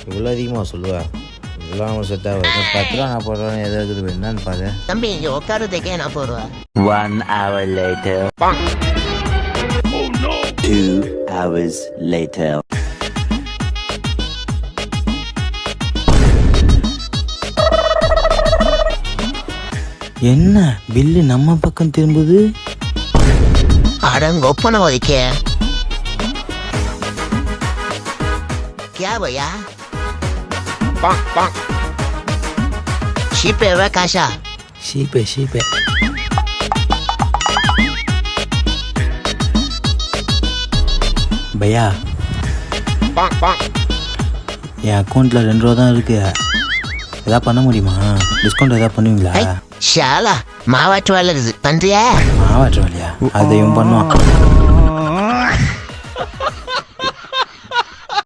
இவ்வளோ அதிகமாக சொல்லுவா இதெல்லாம் அவங்க செட் ஆகாது 10 ரூபா நான் போடுறேன் எதாவது இருக்குது என்னன்னு பாரு தம்பி இங்கே உட்காரத்துக்கே நான் போடுவேன் 1 hour later. 2 hours later. என்ன பில்லு நம்ம பக்கம் திரும்புது? அடங்க ஒப்பனை ஒதுக்க क्या भैया शीप है वह काशा ஷீப்பே பையா என் அக்கௌண்ட்டில் 2 ரூபா தான் இருக்கு. எதாவது பண்ண முடியுமா? டிஸ்கவுண்ட் எதாவது பண்ணுவீங்களா? ஷாலா மாவாட்டு வேலை பண்றியா? மாவாட்டு வேலையா? அதையும் பண்ணுவான்.